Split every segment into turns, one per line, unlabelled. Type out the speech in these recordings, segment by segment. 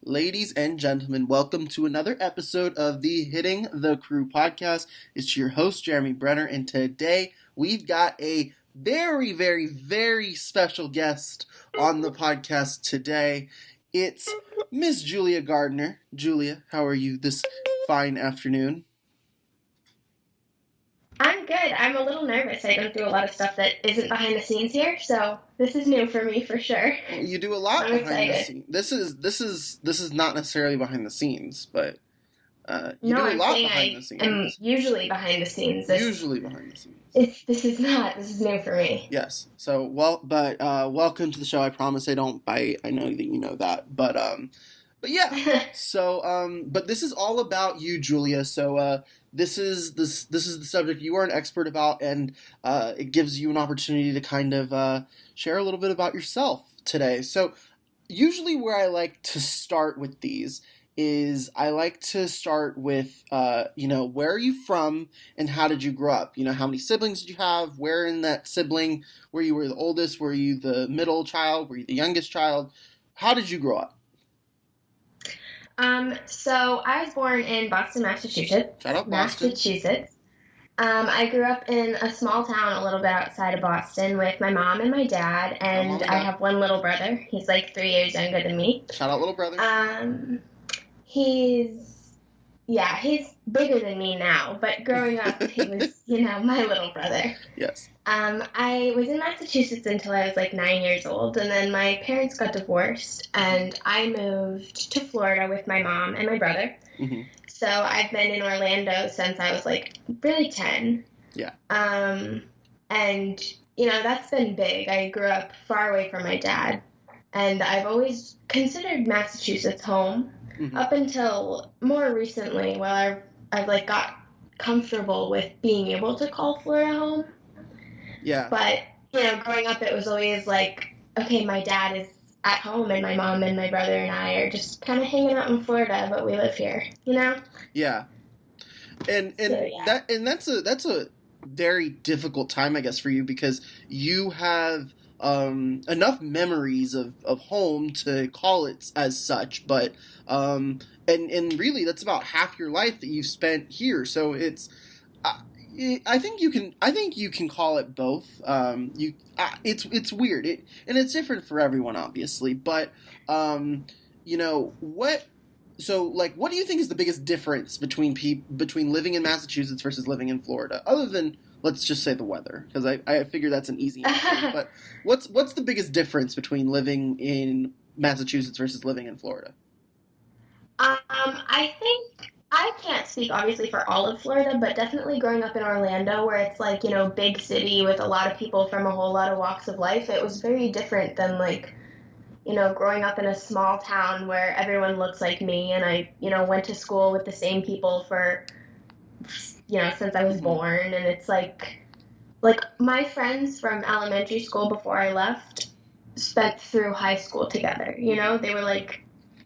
Ladies and gentlemen, welcome to another episode of the Hitting the Crew podcast. It's your host, Jeremy Brenner, and today we've got a very, very, very special guest on the podcast today. It's Miss Julia Gardiner. Julia, how are you this fine afternoon?
I'm good. I'm a little nervous. I don't do a lot of stuff that isn't behind the scenes here, so this is new for me for sure.
Well, you do a lot
I'm
behind the
excited.
scenes. This is not necessarily behind the scenes, but you
No,
do a
I'm
lot
saying
behind the
I am
scenes.
usually behind the scenes.
Usually behind the scenes.
This is not. This is new for me.
Yes. So welcome to the show. I promise I don't bite. I know that you know that, but yeah. So but this is all about you, Julia. So this is the subject you are an expert about, and it gives you an opportunity to kind of share a little bit about yourself today. So usually where I like to start with these is I like to start with, where are you from and how did you grow up? You know, how many siblings did you have? Where in that sibling, were you the oldest? Were you the middle child? Were you the youngest child? How did you grow up?
So I was born in Boston, Massachusetts.
Shout out Boston.
I grew up in a small town a little bit outside of Boston with my mom and my dad, and I have one little brother. He's like 3 years younger than me.
Shout out little brother.
He's bigger than me now, but growing up, he was, my little brother.
Yes.
I was in Massachusetts until I was like 9 years old, and then my parents got divorced, and I moved to Florida with my mom and my brother.
Mm-hmm.
So I've been in Orlando since I was like really 10.
Yeah.
And, that's been big. I grew up far away from my dad, and I've always considered Massachusetts home. Mm-hmm. Up until more recently, while I've like got comfortable with being able to call Florida home.
Yeah.
But, growing up it was always like, okay, my dad is at home and my mom and my brother and I are just kind of hanging out in Florida, but we live here,
Yeah. And that's a very difficult time, I guess, for you because you have enough memories of home to call it as such, but and really that's about half your life that you've spent here. So it's I think you can call it both. It's weird. And it's different for everyone, obviously. But what? So what do you think is the biggest difference between living in Massachusetts versus living in Florida, other than let's just say the weather, because I figure that's an easy answer. But what's the biggest difference between living in Massachusetts versus living in Florida?
I think I can't speak obviously for all of Florida, but definitely growing up in Orlando, where it's like, big city with a lot of people from a whole lot of walks of life, it was very different than growing up in a small town where everyone looks like me, and I, went to school with the same people for since I was born, and it's like my friends from elementary school before I left spent through high school together, they were like,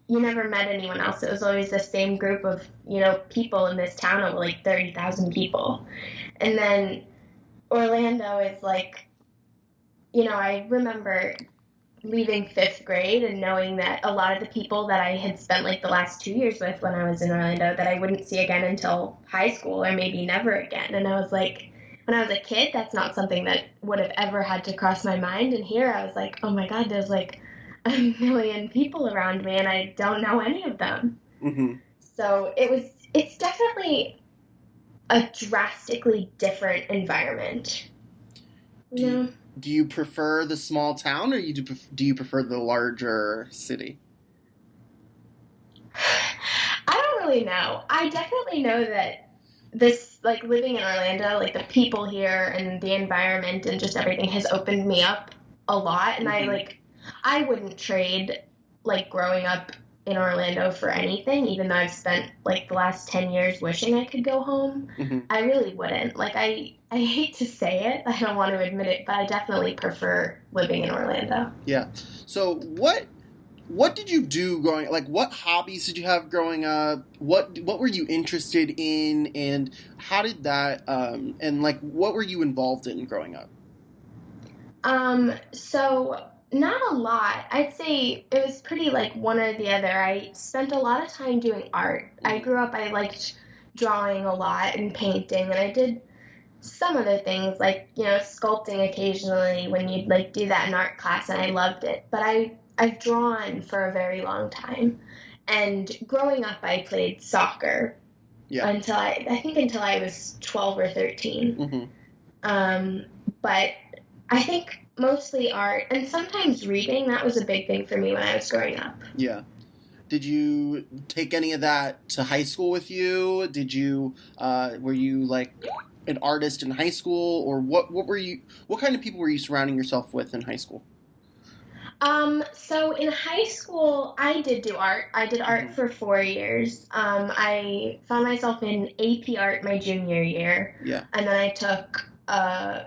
you never met anyone else. It was always the same group of, people in this town of like 30,000 people. And then Orlando is like, I remember leaving 5th grade and knowing that a lot of the people that I had spent like the last 2 years with when I was in Orlando that I wouldn't see again until high school or maybe never again. And I was like, when I was a kid, that's not something that would have ever had to cross my mind. And here I was like, oh my God, there's like a million people around me and I don't know any of them.
Mm-hmm.
So it's definitely a drastically different environment.
Do you prefer the small town, or do you prefer the larger city?
I don't really know. I definitely know that this, like, living in Orlando, like, the people here and the environment and just everything has opened me up a lot. And
Mm-hmm.
I wouldn't trade, like, growing up in Orlando for anything, even though I've spent, like, the last 10 years wishing I could go home.
Mm-hmm.
I really wouldn't. Like, I hate to say it. I don't want to admit it, but I definitely prefer living in Orlando.
Yeah. So what did you do what hobbies did you have growing up? What were you interested in, and how did that and what were you involved in growing up?
So Not a lot. I'd say it was pretty like one or the other. I spent a lot of time doing art. I
Mm-hmm.
grew up, I liked drawing a lot and painting, and I did some other things like, sculpting occasionally when you'd like do that in art class, and I loved it. But I've drawn for a very long time. And growing up, I played soccer
Yeah.
until I was 12 or 13.
Mm-hmm.
Um, but I think mostly art and sometimes reading. That was a big thing for me when I was growing up.
Yeah. Did you take any of that to high school with you? Did you were you like an artist in high school, or what were you? What kind of people were you surrounding yourself with in high school?
So in high school, I did do art. I did art
Mm-hmm.
for 4 years. I found myself in AP art my junior year,
Yeah.
and then I took a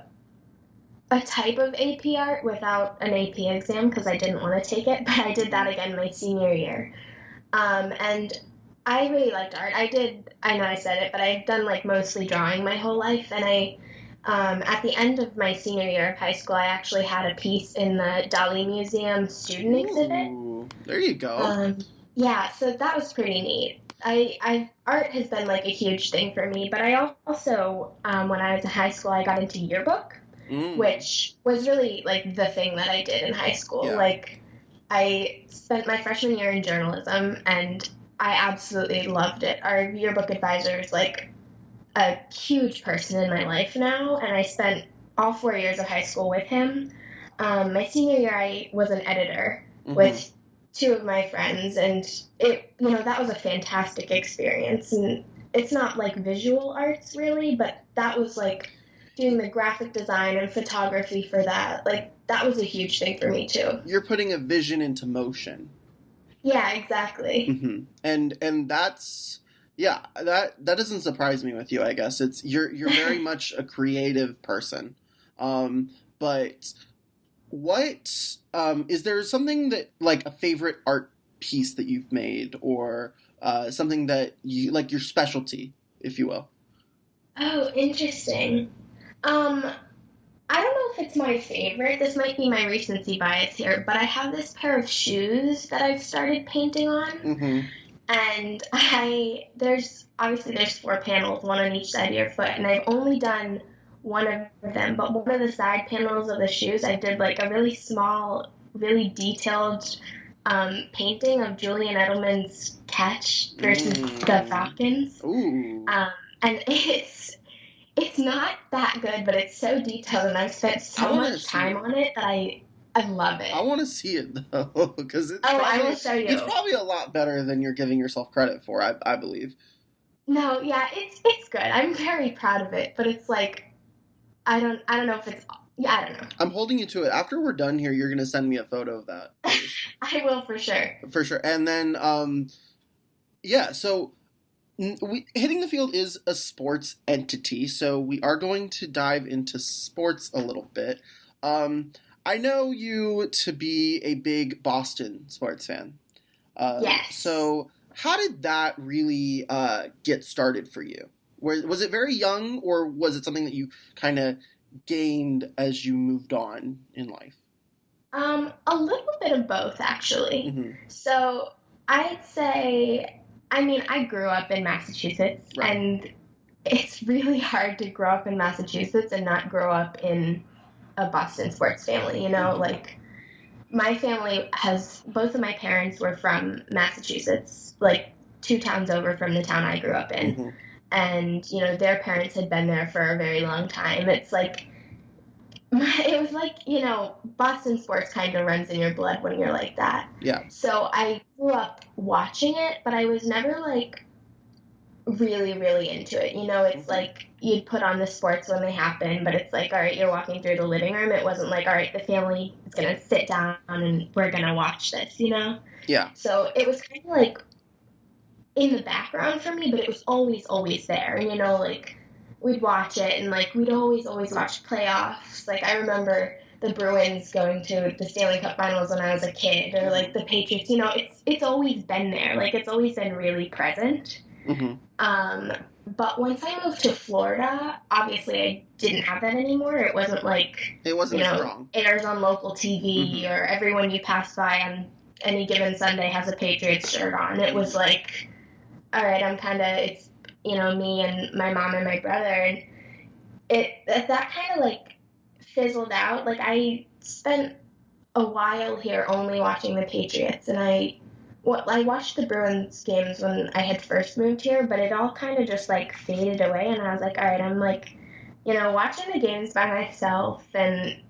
type of AP art without an AP exam because I didn't want to take it, but I did that again my senior year. And I really liked art. I know I said it, but I've done like mostly drawing my whole life. And at the end of my senior year of high school, I actually had a piece in the Dali Museum student exhibit.
Ooh, there you go.
Yeah, so that was pretty neat. Art has been like a huge thing for me, but I also, when I was in high school, I got into yearbook,
Mm,
which was really like the thing that I did in high school.
yeah.
Like, I spent my freshman year in journalism, and I absolutely loved it. Our yearbook advisor is like a huge person in my life now, and I spent all 4 years of high school with him. My senior year, I was an editor
Mm-hmm.
with two of my friends, and that was a fantastic experience. And it's not like visual arts really, but that was like doing the graphic design and photography for that. Like, that was a huge thing for me too.
You're putting a vision into motion.
Yeah, exactly.
Mm-hmm. And that's yeah, that doesn't surprise me with you. I guess it's you're very much a creative person. But what is there something that like a favorite art piece that you've made, or something that you like your specialty, if you will?
Oh, interesting. Um, I don't know if it's my favorite. This might be my recency bias here, but I have this pair of shoes that I've started painting on,
Mm-hmm.
and there's 4 panels, one on each side of your foot, and I've only done one of them, but one of the side panels of the shoes, I did like a really small, really detailed painting of Julian Edelman's catch versus the
Mm.
Falcons,
Ooh.
um, and it's not that good, but it's so detailed, and I've spent
I
so
want to
much
see
time
it.
on it that I love it.
I want to see it though, because
Oh, I will show
it's
you.
probably a lot better than you're giving yourself credit for. I believe.
No, yeah, it's good. I'm very proud of it, but it's like I don't know if it's yeah, I don't know.
I'm holding you to it. After we're done here, you're gonna send me a photo of that, please.
I will for sure.
For sure. And then yeah. So hitting the field is a sports entity, so we are going to dive into sports a little bit. Um, I know you to be a big Boston sports fan.
Yes.
So how did that really get started for you? Was it very young, or was it something that you kind of gained as you moved on in life?
A little bit of both actually.
Mm-hmm.
So I'd say, I mean, I grew up in Massachusetts,
Right.
and it's really hard to grow up in Massachusetts and not grow up in a Boston sports family.
Mm-hmm.
Like, my family has both of my parents were from Massachusetts, like 2 towns over from the town I grew up in.
Mm-hmm.
And, their parents had been there for a very long time. It's like, it was like, Boston sports kind of runs in your blood when you're like that.
Yeah.
So I grew up watching it, but I was never like really, really into it. It's like you'd put on the sports when they happen, but it's like, all right, you're walking through the living room. It wasn't like, all right, the family is going to sit down and we're going to watch this.
Yeah.
So it was kind of like in the background for me, but it was always, always there. And, like, we'd watch it, and, like, we'd always, always watch playoffs. Like, I remember the Bruins going to the Stanley Cup Finals when I was a kid, or, like, the Patriots. It's always been there. Like, it's always been really present.
Mm-hmm.
But once I moved to Florida, obviously I didn't have that anymore. It wasn't like,
It wasn't as strong.
Airs on local TV or everyone you pass by on any given Sunday has a Patriots shirt on. It was like, all right, it's, me and my mom and my brother. And that kind of like fizzled out. Like I spent a while here only watching the Patriots, and I watched the Bruins games when I had first moved here, but it all kind of just like faded away, and I was like, all right, I'm like, watching the games by myself, and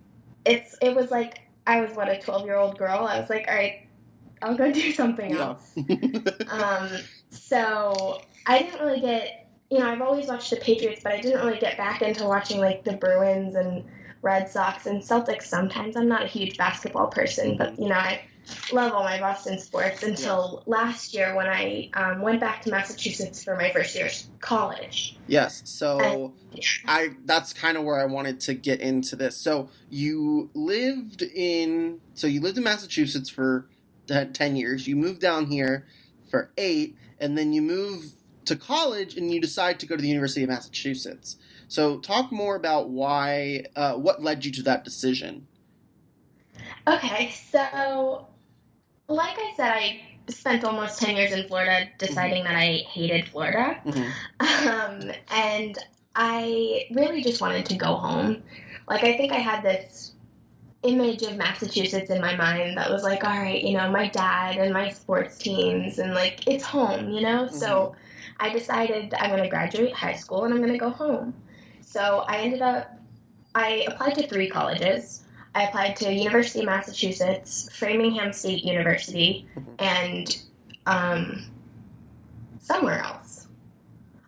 it was like I was a 12-year-old girl. I was like, all right, I'll go do something else. So I didn't really get, I've always watched the Patriots, but I didn't really get back into watching like the Bruins and Red Sox and Celtics sometimes. I'm not a huge basketball person, but I love all my Boston sports until last year when I went back to Massachusetts for my first year of college.
Yes, so that's kind of where I wanted to get into this. So you lived in Massachusetts for 10 years. You moved down here for 8, and then you move to college and you decide to go to the University of Massachusetts. So talk more about what led you to that decision.
Okay, so like I said, I spent almost 10 years in Florida deciding that I hated Florida. And I really just wanted to go home. Like, I think I had this image of Massachusetts in my mind that was like, all right, my dad and my sports teams and like, it's home, So I decided I'm going to graduate high school and I'm going to go home. So I applied to 3 colleges. I applied to University of Massachusetts, Framingham State University, and somewhere else.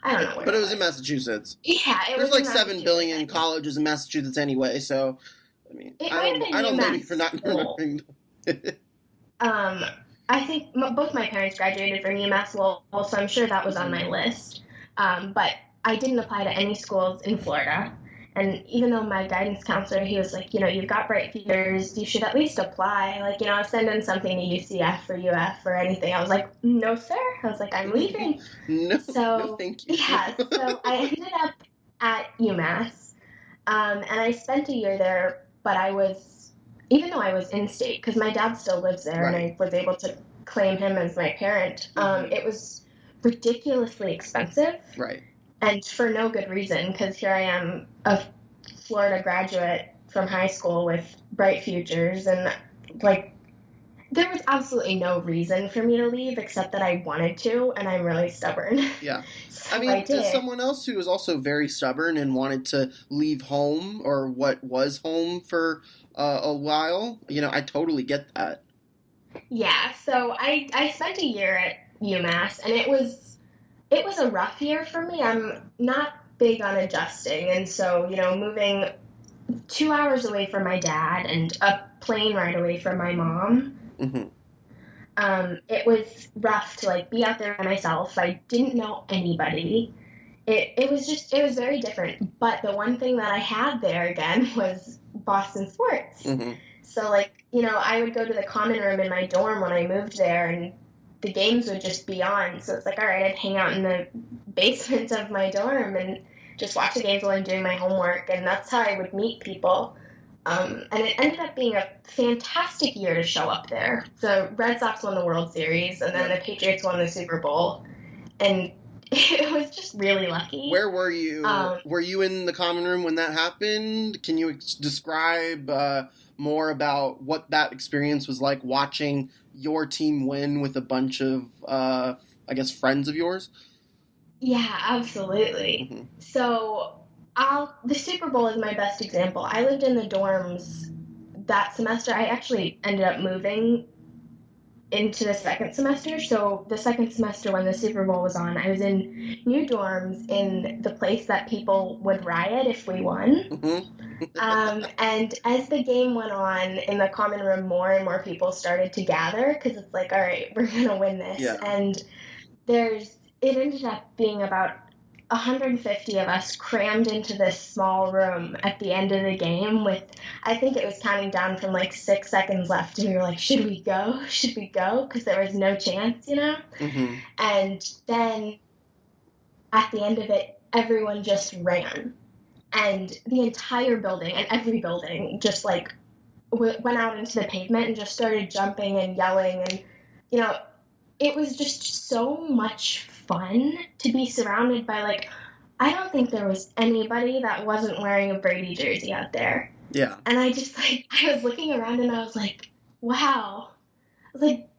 I don't know where.
But it was in Massachusetts.
Yeah, it
was. There's like 7 billion
anyway.
Colleges in Massachusetts anyway, so I mean, I don't know you for not remembering.
I think both my parents graduated from UMass Lowell, so I'm sure that was on my list. But I didn't apply to any schools in Florida. And even though my guidance counselor, he was like, you've got bright futures, you should at least apply. Like, send in something to UCF or UF or anything. I was like, no, sir. I was like, I'm leaving.
No, thank you.
Yeah, so I ended up at UMass. And I spent a year there, but even though I was in-state, because my dad still lives there, and I was able to claim him as my parent, it was ridiculously expensive.
Right.
And for no good reason, because here I am, a Florida graduate from high school with bright futures, and like there was absolutely no reason for me to leave except that I wanted to, and I'm really stubborn.
Yeah.
So
I mean, as someone else who was also very stubborn and wanted to leave home or what was home for a while, I totally get that.
Yeah, so I spent a year at UMass, and it was a rough year for me. I'm not big on adjusting, and so, moving 2 hours away from my dad and a plane ride away from my mom, it was rough to, like, be out there by myself. I didn't know anybody. It was very different, but the one thing that I had there, again, was Boston sports. So, like, I would go to the common room in my dorm when I moved there, and the games would just be on. So it's like, all right, I'd hang out in the basement of my dorm and just watch the games while I'm doing my homework. And that's how I would meet people. And it ended up being a fantastic year to show up there. The Red Sox won the World Series, and then the Patriots won the Super Bowl. And it was just really lucky.
Where were you? Were you in the common room when that happened? Can you describe more about what that experience was like, watching your team win with a bunch of, I guess, friends of yours?
Yeah, absolutely. So the Super Bowl is my best example. I lived in the dorms that semester. I actually ended up moving into the second semester. So the second semester when the Super Bowl was on, I was in new dorms in the place that people would riot if we won. And as the game went on in the common room, more and more people started to gather because it's like, all right, we're going to win this.
Yeah.
And it ended up being about 150 of us crammed into this small room at the end of the game with, I think it was counting down from like 6 seconds left, and we were like, should we go? Because there was no chance, And then at the end of it, everyone just ran. And the entire building and every building just like went out into the pavement and just started jumping and yelling. And, you know, it was just so much fun to be surrounded by, like, I don't think there was anybody that wasn't wearing a Brady jersey out there.
Yeah.
And I just, like, I was looking around and I was like, wow. I was like,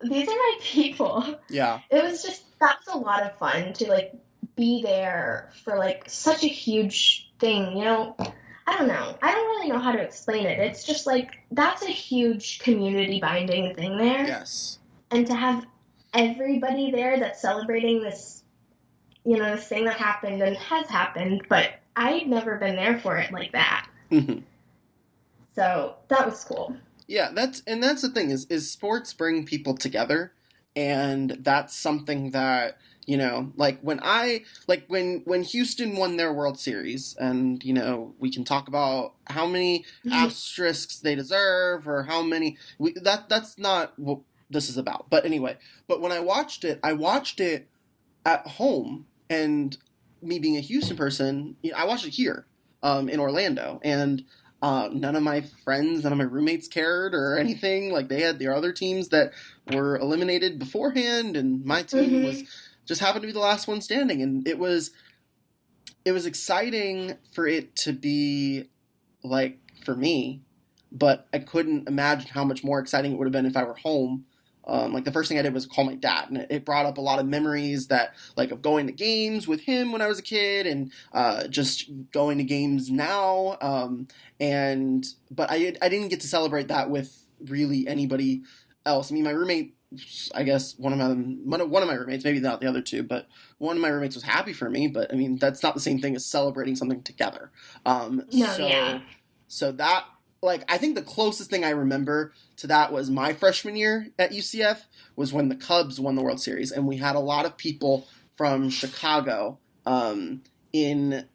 these are my people.
Yeah.
It was just, that was a lot of fun to, like, be there for, like, such a huge thing, you know? I don't know. I don't really know how to explain it. It's just, like, that's a huge community binding thing there.
Yes.
And to have everybody there that's celebrating this, you know, this thing that happened and has happened, but I'd never been there for it like that.
Mm-hmm.
So that was cool.
Yeah, that's the thing is sports bring people together, and that's something that, you know, like when Houston won their World Series, and, you know, we can talk about how many asterisks they deserve or how many that's not what this is about. But anyway, but when I watched it at home, and me being a Houston person, you know, I watched it here in Orlando, and none of my friends, none of my roommates cared or anything. Like, they had their other teams that were eliminated beforehand, and my team was just happened to be the last one standing. And it was exciting for it to be, like, for me, but I couldn't imagine how much more exciting it would have been if I were home. Like, the first thing I did was call my dad, and it brought up a lot of memories that, like, of going to games with him when I was a kid, and just going to games now. But I didn't get to celebrate that with really anybody else. I mean, my roommate, I guess one of my roommates, maybe not the other two, but one of my roommates was happy for me. But I mean, that's not the same thing as celebrating something together. So that, like, I think the closest thing I remember to that was my freshman year at UCF was when the Cubs won the World Series, and we had a lot of people from Chicago in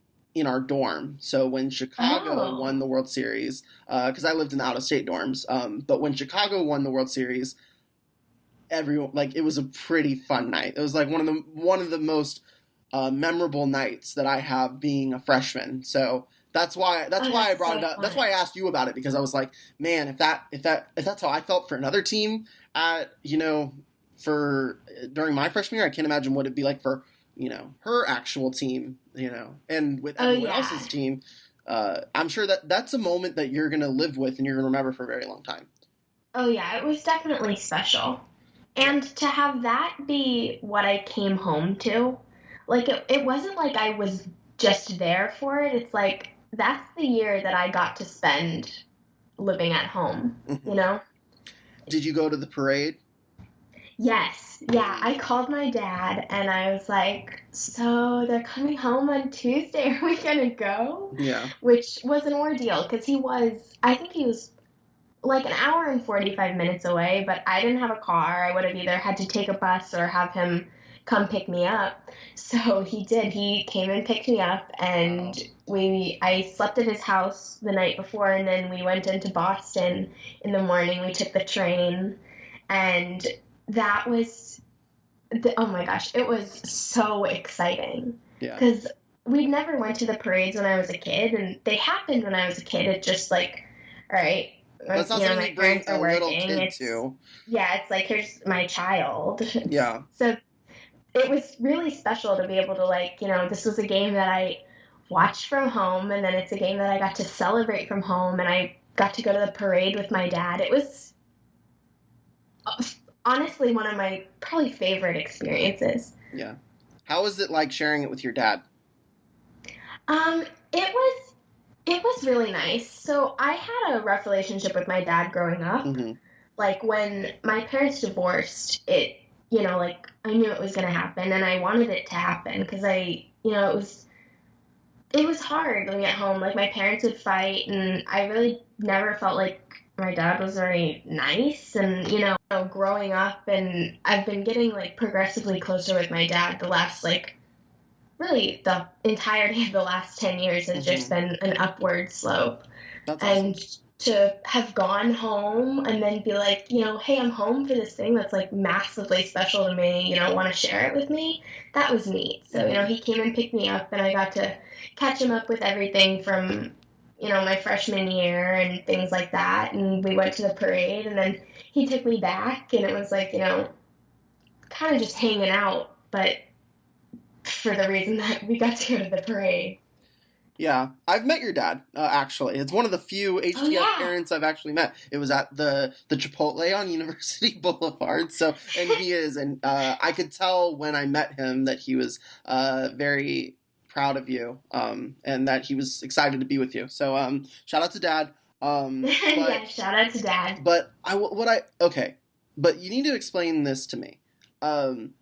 our dorm. So when Chicago won the World Series, because I lived in out-of-state dorms, but when Chicago won the World Series, everyone, like, it was a pretty fun night. It was like one of the most memorable nights that I have being a freshman. So that's why I brought it up. That's why I asked you about it, because I was like, man, if that's how I felt for another team for during my freshman year, I can't imagine what it'd be like for, you know, her actual team, you know, and with everyone else's team. I'm sure that's a moment that you're going to live with and you're going to remember for a very long time.
Oh yeah, it was definitely special. And to have that be what I came home to, like, it wasn't like I was just there for it. It's like, that's the year that I got to spend living at home, you know?
Did you go to the parade?
Yes. Yeah, I called my dad and I was like, so they're coming home on Tuesday. Are we going to go?
Yeah.
Which was an ordeal, because I think he was like an hour and 45 minutes away, but I didn't have a car. I would have either had to take a bus or have him come pick me up. So he did. He came and picked me up, and I slept at his house the night before, and then we went into Boston in the morning. We took the train, and that was oh my gosh, it was so exciting.
Yeah.
Because we never went to the parades when I was a kid, and they happened when I was a kid. It's just like, all right,
that's not something you bring a little kid to.
Yeah, it's like, here's my child.
Yeah.
So it was really special to be able to, like, you know, this was a game that I watched from home, and then it's a game that I got to celebrate from home, and I got to go to the parade with my dad. It was honestly one of my probably favorite experiences.
Yeah. How was it like sharing it with your dad?
It was really nice. So I had a rough relationship with my dad growing up.
Mm-hmm.
Like, when my parents divorced, it, you know, like, I knew it was going to happen, and I wanted it to happen, because it was hard living at home. Like, my parents would fight, and I really never felt like my dad was very nice. And, you know, growing up, and I've been getting, like, progressively closer with my dad the last, like, really the entirety of the last 10 years has just been an upward slope.
That's awesome.
And to have gone home and then be like, hey, I'm home for this thing that's like massively special to me, want to share it with me, that was neat. So,
Mm-hmm.
he came and picked me up and I got to catch him up with everything from, my freshman year and things like that. And we went to the parade and then he took me back and it was like, kind of just hanging out, but for the reason that we got to go to the parade.
Yeah, I've met your dad. Actually, it's one of the few
Oh,
HTF
yeah.
parents I've actually met. It was at the Chipotle on University Boulevard. So, and he is, and I could tell when I met him that he was very proud of you, and that he was excited to be with you. So, shout out to Dad.
Yeah, shout out to Dad.
But okay, but you need to explain this to me. Um,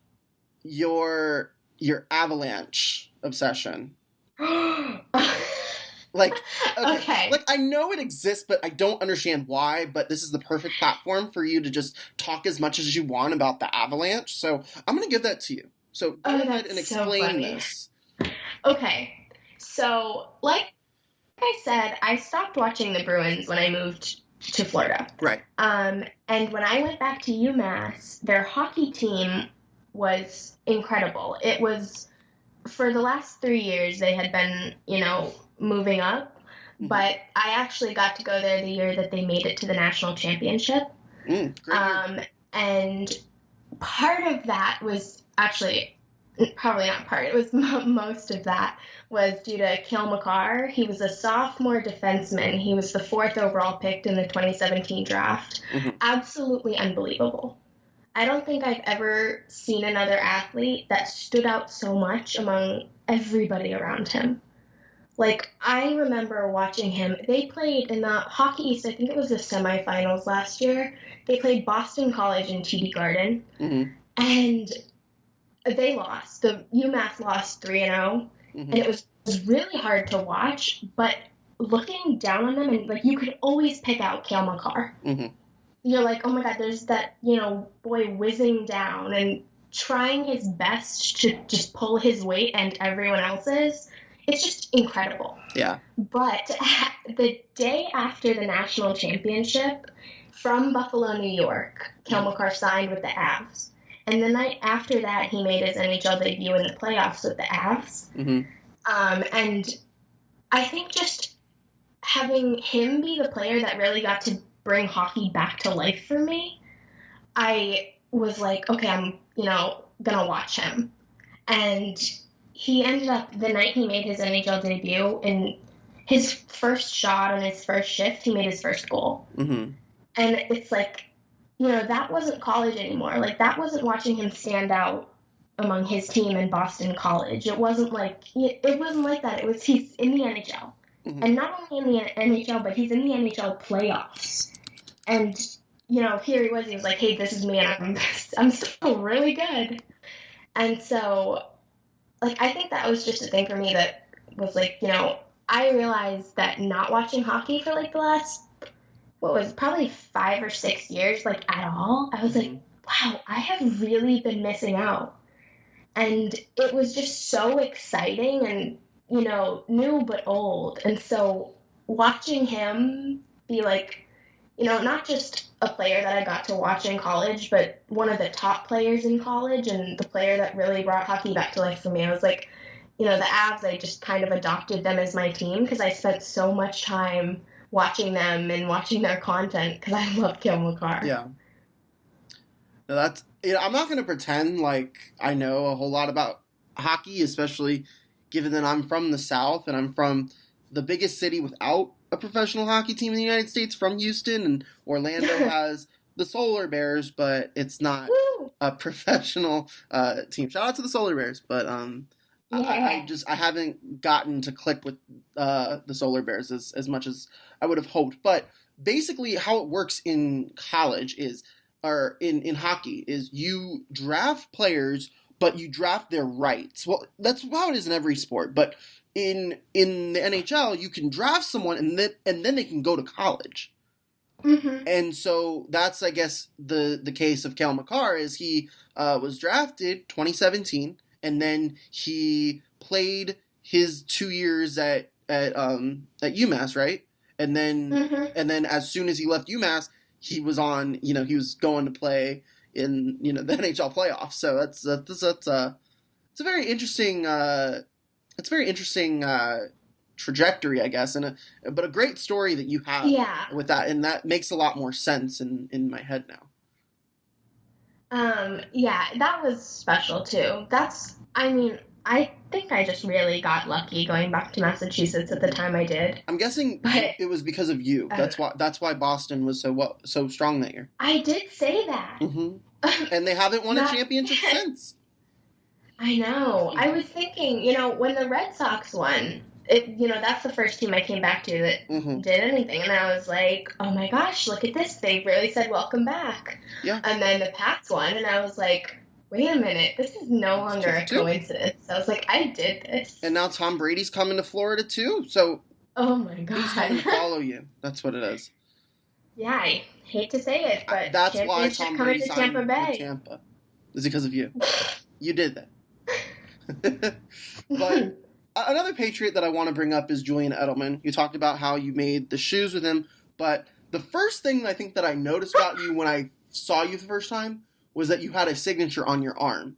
your Avalanche obsession. Like, okay,
Okay.
like I know it exists, but I don't understand why. But this is the perfect platform for you to just talk as much as you want about the Avalanche. So I'm gonna give that to you. So go
Oh,
ahead and
that's so
explain
funny.
this.
Okay. So, like I said, I stopped watching the Bruins when I moved to Florida.
Right.
And when I went back to UMass, their hockey team was incredible. It was, for the last 3 years, they had been, moving up.
Mm-hmm.
But I actually got to go there the year that they made it to the national championship.
Great year.
And part of that was actually, probably not part, it was most of that was due to Cale Makar. He was a sophomore defenseman. He was the 4th overall picked in the 2017 draft.
Mm-hmm.
Absolutely unbelievable. I don't think I've ever seen another athlete that stood out so much among everybody around him. Like, I remember watching him. They played in the Hockey East, I think it was the semifinals last year. They played Boston College in TD Garden.
Mm-hmm.
And they lost. The UMass lost 3-0.
Mm-hmm.
And it was really hard to watch. But looking down on them, and like you could always pick out Cale Makar.
Mm-hmm.
You're like, oh my God, there's that, boy whizzing down and trying his best to just pull his weight and everyone else's. It's just incredible.
Yeah.
But the day after the national championship, from Buffalo, New York, Cale Makar signed with the Avs. And the night after that, he made his NHL debut in the playoffs with the Avs.
Mm-hmm.
And I think just having him be the player that really got to bring hockey back to life for me, I was like, okay, I'm, gonna watch him. And he ended up, the night he made his NHL debut, in his first shot on his first shift, he made his first goal.
Mm-hmm.
And it's like, that wasn't college anymore. Like, that wasn't watching him stand out among his team in Boston College. It wasn't like that. It was, he's in the NHL. Mm-hmm. And not only in the NHL, but he's in the NHL playoffs. And, here he was like, hey, this is me, and I'm still really good. And so, like, I think that was just a thing for me that was like, I realized that not watching hockey for like the last, what was probably 5 or 6 years, like at all, I was like, wow, I have really been missing out. And it was just so exciting and, new but old. And so watching him be like, not just a player that I got to watch in college, but one of the top players in college and the player that really brought hockey back to life for me. I was like, the Avs, I just kind of adopted them as my team because I spent so much time watching them and watching their content because I love Cale Makar.
Yeah. No, that's, I'm not going to pretend like I know a whole lot about hockey, especially given that I'm from the South and I'm from the biggest city without a professional hockey team in the United States, from Houston, and Orlando has the Solar Bears, but it's not a professional team. Shout out to the Solar Bears, but I haven't gotten to click with the Solar Bears as much as I would have hoped. But basically, how it works in college is, or in hockey, is you draft players, but you draft their rights. Well, that's how it is in every sport, but in the NHL, you can draft someone and then they can go to college.
Mm-hmm.
And so that's, I guess, the case of Cale Makar is he was drafted 2017, and then he played his 2 years at UMass, right? and then
Mm-hmm.
as soon as he left UMass, he was on. He was going to play in the NHL playoffs. So it's a very interesting trajectory, I guess, but a great story that you have
Yeah.
with that, and that makes a lot more sense in my head now.
Yeah, that was special too. I think I just really got lucky going back to Massachusetts at the time I did.
I'm guessing
But
it was because of you. That's why Boston was so strong that year.
I did say that.
Mm-hmm. And they haven't won a championship since.
I know. I was thinking, when the Red Sox won, that's the first team I came back to that did anything. And I was like, oh my gosh, look at this. They really said welcome back.
Yeah.
And then the Pats won, and I was like, wait a minute, this is no longer a coincidence. I was like, I did this.
And now Tom Brady's coming to Florida too, so
oh my god,
he's coming to follow you. That's what it is.
Yeah, I hate to say it, but
that's why Tom Brady
to
signed
Tampa Bay.
with Tampa. It's because of you. You did that. But another Patriot that I want to bring up is Julian Edelman. You talked about how you made the shoes with him, but the first thing I think that I noticed about you when I saw you the first time was that you had a signature on your arm.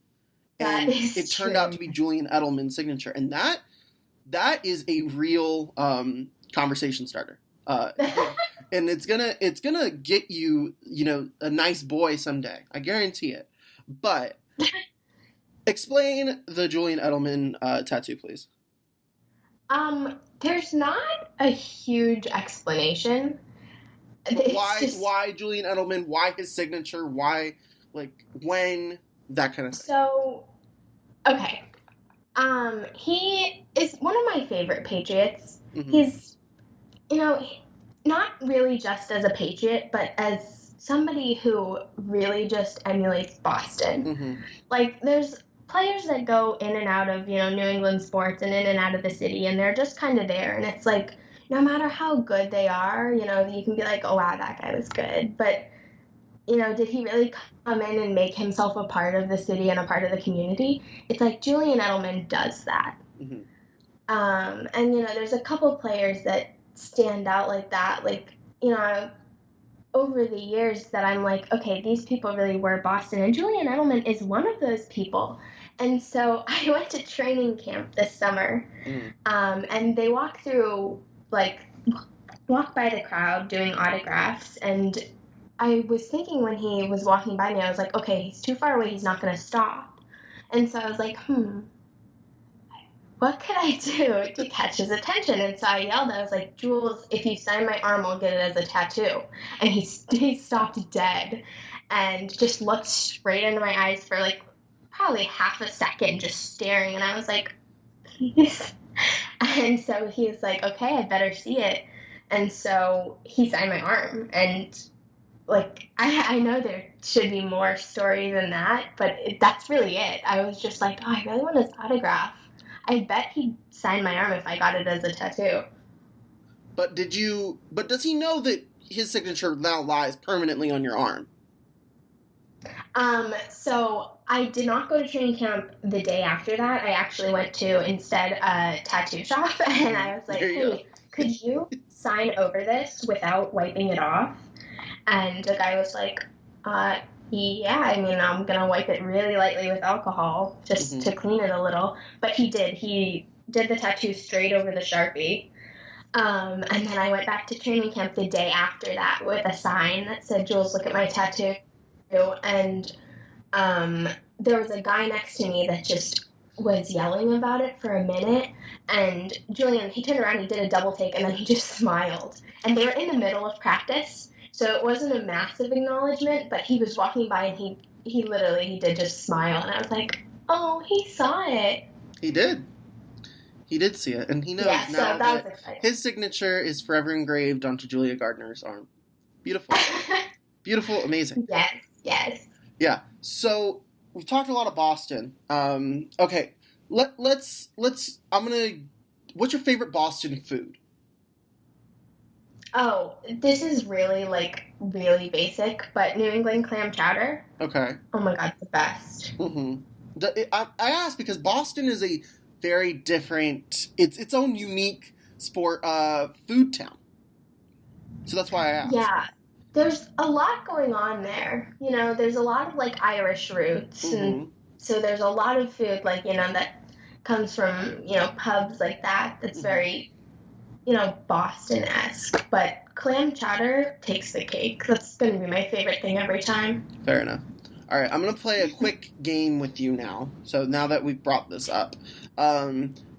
And it turned out to be Julian Edelman's signature. And that is a real conversation starter. And it's gonna get you, a nice boy someday. I guarantee it. But explain the Julian Edelman tattoo, please.
There's not a huge explanation.
Why Julian Edelman? Why his signature? Why, when, that kind of thing?
So, okay. He is one of my favorite Patriots. Mm-hmm. He's, not really just as a Patriot, but as somebody who really just emulates Boston. Mm-hmm. There's players that go in and out of, New England sports and in and out of the city, and they're just kind of there. And it's like, no matter how good they are, you can be like, oh, wow, that guy was good. But, did he really come in and make himself a part of the city and a part of the community? It's like Julian Edelman does that. Mm-hmm. And, there's a couple players that stand out like that. Over the years that I'm like, okay, these people really were Boston. And Julian Edelman is one of those people. And so I went to training camp this summer. And they walk by the crowd doing autographs. And I was thinking when he was walking by me, I was like, okay, he's too far away. He's not going to stop. And so I was like, what could I do to catch his attention? And so I yelled, I was like, Jules, if you sign my arm, I'll get it as a tattoo. And he stopped dead and just looked straight into my eyes for probably half a second, just staring. And I was like, please. And so he was like, okay, I better see it. And so he signed my arm. And I know there should be more story than that, but that's really it. I was just like, oh, I really want his autograph. I bet he'd sign my arm if I got it as a tattoo.
But does he know that his signature now lies permanently on your arm?
So I did not go to training camp the day after that. I actually went to, instead, a tattoo shop, and I was like, hey, could you sign over this without wiping it off? And the guy was like, yeah, I'm going to wipe it really lightly with alcohol just to clean it a little. But he did. He did the tattoo straight over the Sharpie. And then I went back to training camp the day after that with a sign that said, Jules, look at my tattoo. And there was a guy next to me that just was yelling about it for a minute. And Julian, he turned around, he did a double take, and then he just smiled. And they were in the middle of practice. So it wasn't a massive acknowledgement, but he was walking by and he did just smile. And I was like, oh, he saw it.
He did. He did see it. And he knows now that his signature is forever engraved onto Julia Gardiner's arm. Beautiful. Beautiful, amazing.
Yes.
Yeah. So we've talked a lot of Boston. Okay. Let's what's your favorite Boston food?
Oh, this is really, really basic, but New England clam chowder.
Okay.
Oh my god, the best.
Mm-hmm. I asked because Boston is a very different, it's own unique food town. So that's why I asked.
Yeah, there's a lot going on there. There's a lot of like Irish roots, and
Mm-hmm.
so there's a lot of food like that comes from pubs like that. That's
Mm-hmm.
very Boston-esque. But clam chowder takes the cake. That's gonna be my favorite thing every time.
Fair enough. All right, I'm gonna play a quick game with you now. So now that we've brought this up,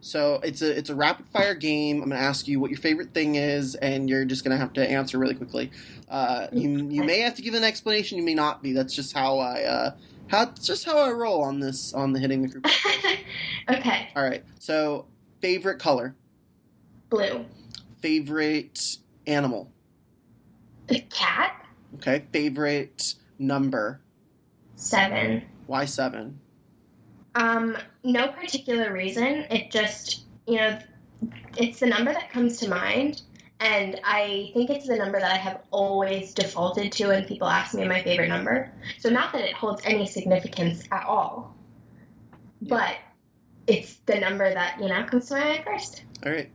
so it's a rapid fire game. I'm gonna ask you what your favorite thing is, and you're just gonna have to answer really quickly. You may have to give an explanation. You may not be. That's just how I roll on the Hitting the Group.
Okay.
All right. So favorite color,
Blue.
favorite animal.
A cat.
Okay. Favorite number.
7.
Why 7?
No particular reason. It just, it's the number that comes to mind. And I think it's the number that I have always defaulted to when people ask me my favorite number. So not that it holds any significance at all, but it's the number that, comes to my mind first.
All right.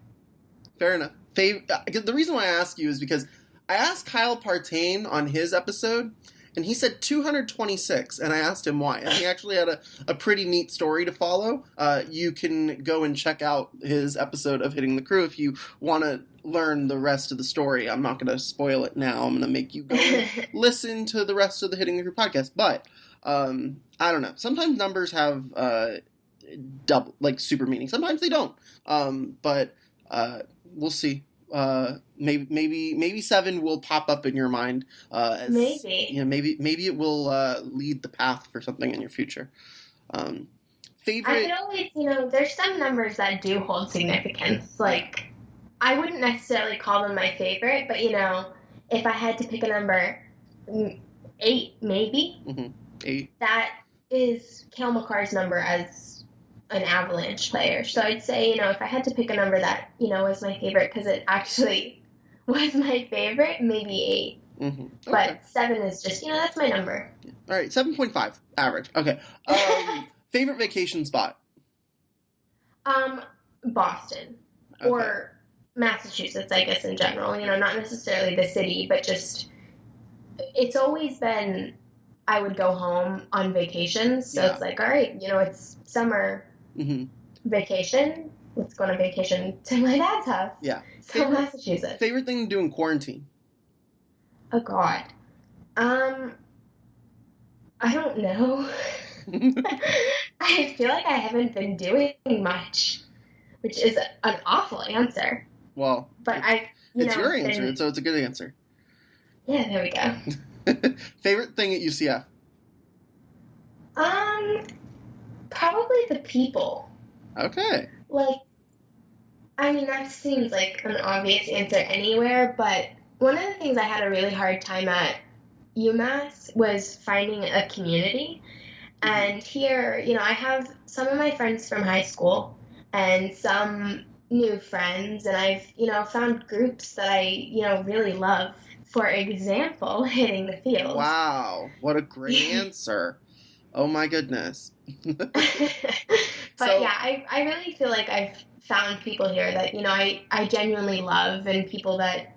Fair enough. The reason why I ask you is because I asked Kyle Partain on his episode, and he said 226, and I asked him why. And he actually had a pretty neat story to follow. You can go and check out his episode of Hitting the Crew if you want to learn the rest of the story. I'm not going to spoil it now. I'm going to make you go and listen to the rest of the Hitting the Crew podcast. But I don't know. Sometimes numbers have double, like super meaning. Sometimes they don't. But we'll see. Maybe 7 will pop up in your mind.
Maybe.
Maybe it will lead the path for something in your future. Favorite.
I could always, there's some numbers that do hold significance. Like, I wouldn't necessarily call them my favorite, but if I had to pick a number, 8 maybe.
Mm-hmm. 8.
That is Cale Makar's number as an Avalanche player. So I'd say, if I had to pick a number that, was my favorite, because it actually was my favorite, maybe 8.
Mm-hmm. Okay.
But 7 is just, that's my number.
All right, 7.5 average. Okay. Favorite vacation spot?
Boston.
Okay.
Or Massachusetts, I guess, in general. Not necessarily the city, but just, it's always been, I would go home on vacations. So it's like, all right, it's summer vacation. Let's go on a vacation to my dad's house.
Yeah.
So Massachusetts.
Favorite thing to do in quarantine?
Oh, God. I don't know. I feel like I haven't been doing much, which is an awful answer.
Well,
but
it's your answer, so it's a good answer.
Yeah, there we go.
Favorite thing at UCF?
Probably the people.
Okay.
That seems like an obvious answer anywhere, but one of the things I had a really hard time at UMass was finding a community. And here, I have some of my friends from high school and some new friends, and I've, found groups that I, really love. For example, Hitting the Field.
Wow, what a great answer. Oh my goodness.
But yeah, I really feel like I've found people here that, I genuinely love, and people that,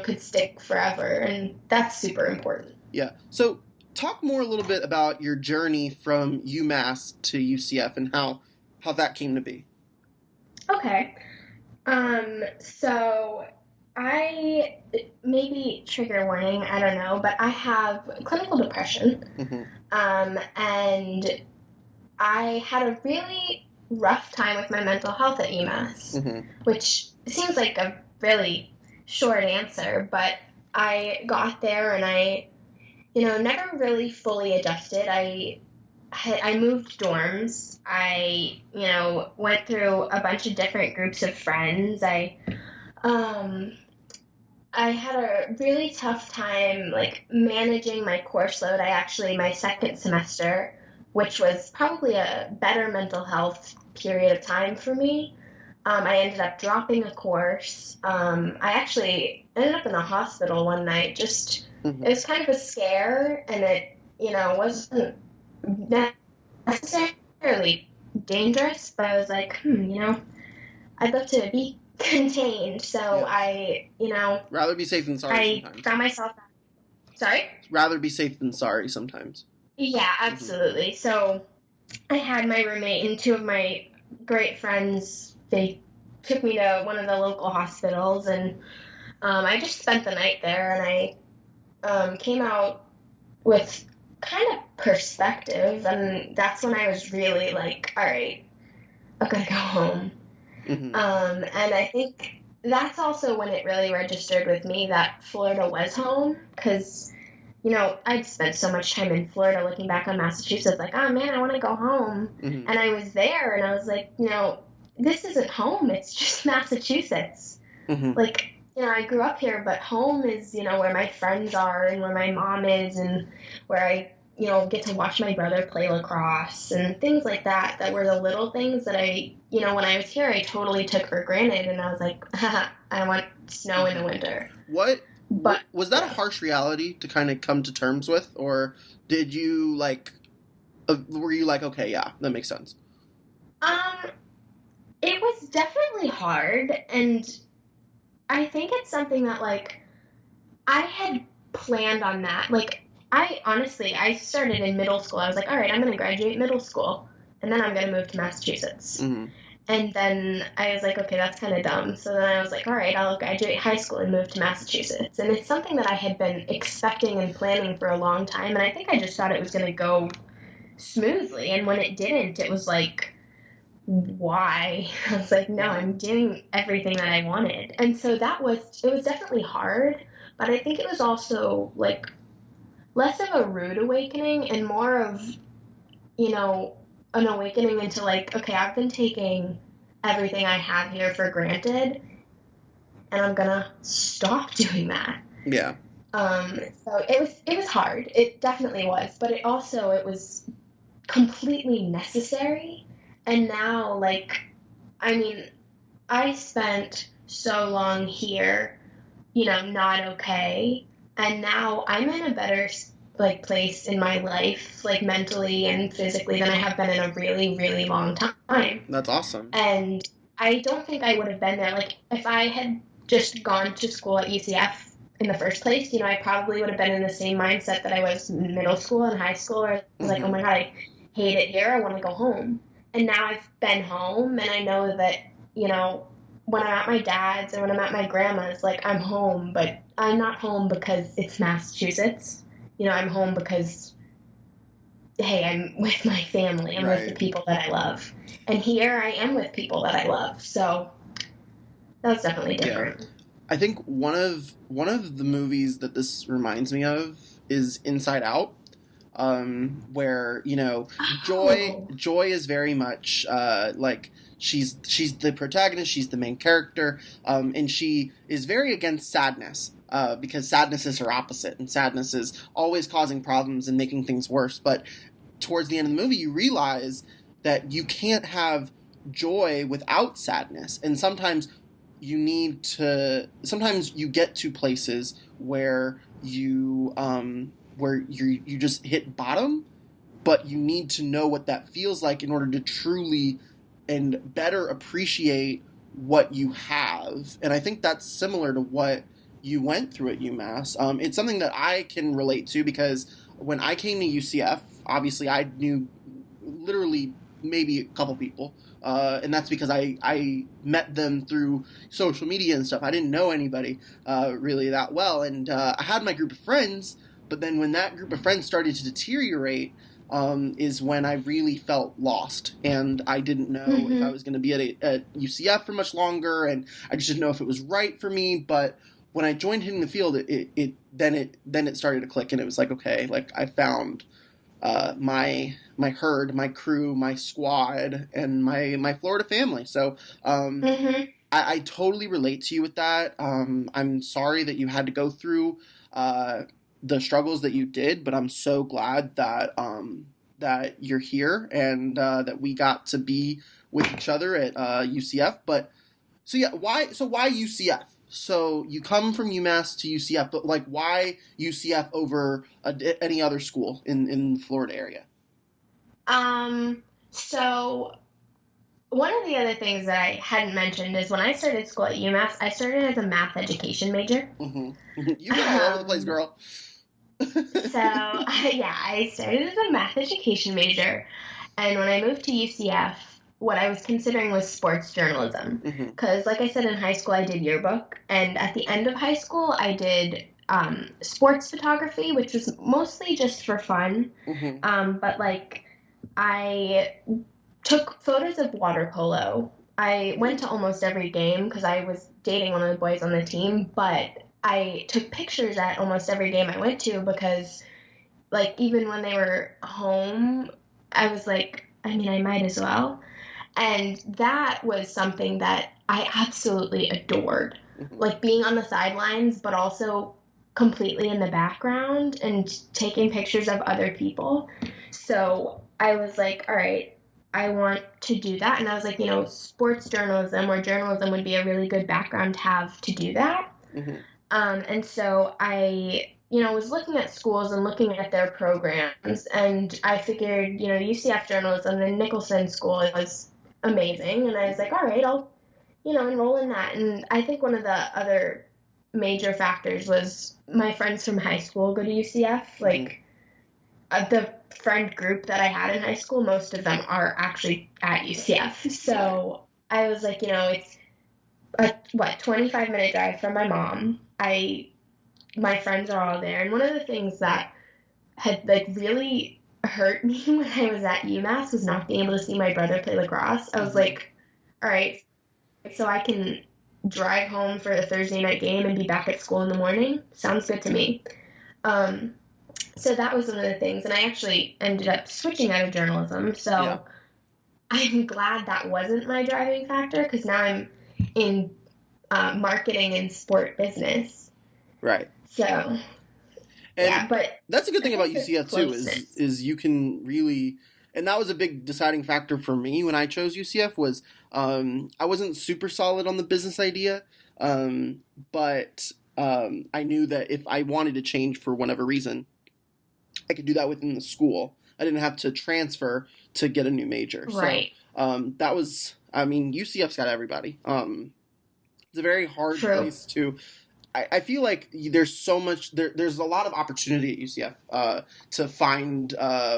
could stick forever, and that's super important.
Yeah. So talk more a little bit about your journey from UMass to UCF and how that came to be.
Okay. So maybe trigger warning, I don't know, but I have clinical depression. And I had a really rough time with my mental health at UMass, which seems like a really short answer, but I got there and I, never really fully adjusted. I moved dorms. I, went through a bunch of different groups of friends. I had a really tough time, managing my course load. My second semester, which was probably a better mental health period of time for me, I ended up dropping a course. I actually ended up in the hospital one night. Just, it was kind of a scare, and it, wasn't necessarily dangerous, but I was like, I'd love to be contained. So
Yeah. Rather be safe than sorry
I
sometimes.
found myself. Sorry?
Rather be safe than sorry sometimes.
Yeah,
Mm-hmm.
absolutely. So I had my roommate and two of my great friends. They took me to one of the local hospitals, and I just spent the night there, and I came out with kind of perspective, and that's when I was really like, all right, I'm gonna go home.
Mm-hmm.
And I think that's also when it really registered with me that Florida was home, because I'd spent so much time in Florida looking back on Massachusetts, like, oh man, I want to go home.
Mm-hmm.
And I was there, and I was like, this isn't home, it's just Massachusetts.
Mm-hmm.
Like, I grew up here, but home is, where my friends are and where my mom is and where I, get to watch my brother play lacrosse and things like that, that were the little things that I, when I was here, I totally took for granted. And I was like, I want snow in the winter. But
Was that a harsh reality to kind of come to terms with, or did you were you like, okay, yeah, that makes sense?
It was definitely hard, and I think it's something that, like, I had planned on that. Like, I started in middle school. I was like, all right, I'm going to graduate middle school, and then I'm going to move to Massachusetts.
Mm-hmm.
And then I was like, okay, that's kind of dumb. So then I was like, all right, I'll graduate high school and move to Massachusetts. And it's something that I had been expecting and planning for a long time, and I think I just thought it was going to go smoothly. And when it didn't, it was like, why? I was like, no, I'm doing everything that I wanted. And so it was definitely hard, but I think it was also like less of a rude awakening and more of, an awakening into like, okay, I've been taking everything I have here for granted, and I'm gonna stop doing that.
Yeah.
So it was hard. It definitely was, but it was completely necessary. And now, like, I mean, I spent so long here, not okay. And now I'm in a better, like, place in my life, like, mentally and physically than I have been in a really, really long time.
That's awesome.
And I don't think I would have been there. Like, if I had just gone to school at UCF in the first place, I probably would have been in the same mindset that I was in middle school and high school, where I was like, oh my God, I hate it here. I want to go home. And now I've been home, and I know that, when I'm at my dad's or when I'm at my grandma's, like, I'm home, but I'm not home because it's Massachusetts. I'm home because, hey, I'm with my family. I'm with the people that I love. And here I am with people that I love. So that's definitely different.
Yeah. I think one of the movies that this reminds me of is Inside Out. Where Joy is very much like she's the protagonist, she's the main character, and she is very against sadness, because sadness is her opposite, and sadness is always causing problems and making things worse. But towards the end of the movie, you realize that you can't have joy without sadness, and sometimes you get to places where you just hit bottom, but you need to know what that feels like in order to truly and better appreciate what you have. And I think that's similar to what you went through at UMass. It's something that I can relate to, because when I came to UCF, obviously I knew literally maybe a couple people, and that's because I met them through social media and stuff. I didn't know anybody really that well, and I had my group of friends. But then when that group of friends started to deteriorate, is when I really felt lost. And I didn't know if I was going to be at UCF for much longer, and I just didn't know if it was right for me. But when I joined Hitting the Field, then it started to click, and it was like, okay, like I found my herd, my crew, my squad, and my Florida family. So I totally relate to you with that. I'm sorry that you had to go through the struggles that you did, but I'm so glad that that you're here, and that we got to be with each other at UCF. But why UCF? So you come from UMass to UCF, but like, why UCF over any other school in the Florida area?
So one of the other things that I hadn't mentioned is when I started school at UMass, I started as a math education major.
Mm-hmm. You've been all over the place,
Um,
girl.
so yeah, I started as a math education major, and when I moved to UCF, what I was considering was sports journalism.
Mm-hmm.
Because, like I said, in high school I did yearbook, and at the end of high school I did sports photography, which was mostly just for fun.
Mm-hmm.
But like I took photos of water polo. I went to almost every game because I was dating one of the boys on the team, but I took pictures at almost every game I went to because, like, even when they were home, I was like, I mean, I might as well. And that was something that I absolutely adored.
Mm-hmm.
Like being on the sidelines, but also completely in the background and taking pictures of other people. So I was like, all right, I want to do that. And I was like, sports journalism or journalism would be a really good background to have to do that.
Mm-hmm.
And so I, was looking at schools and looking at their programs, and I figured, UCF journalism, the Nicholson School was amazing, and I was like, all right, I'll, enroll in that. And I think one of the other major factors was my friends from high school go to UCF.
Mm-hmm.
Like the friend group that I had in high school, most of them are actually at UCF. So I was like, it's a 25-minute drive from my mom. My friends are all there, and one of the things that had like really hurt me when I was at UMass was not being able to see my brother play lacrosse. I was
Mm-hmm.
like, all right, so I can drive home for a Thursday night game and be back at school in the morning. Sounds good to me. Um, so that was one of the things, and I actually ended up switching out of journalism. So
Yeah.
I'm glad that wasn't my driving factor because now I'm in marketing and sport business.
Right.
So
And
but
that's a good thing about UCF too
closeness.
is you can really, and that was a big deciding factor for me when I chose UCF was I wasn't super solid on the business idea, but I knew that if I wanted to change for whatever reason, I could do that within the school. I didn't have to transfer to get a new major.
Right.
So that was, I mean, UCF's got everybody. It's a very hard
True.
place to. I feel like there's so much. There's a lot of opportunity at UCF to find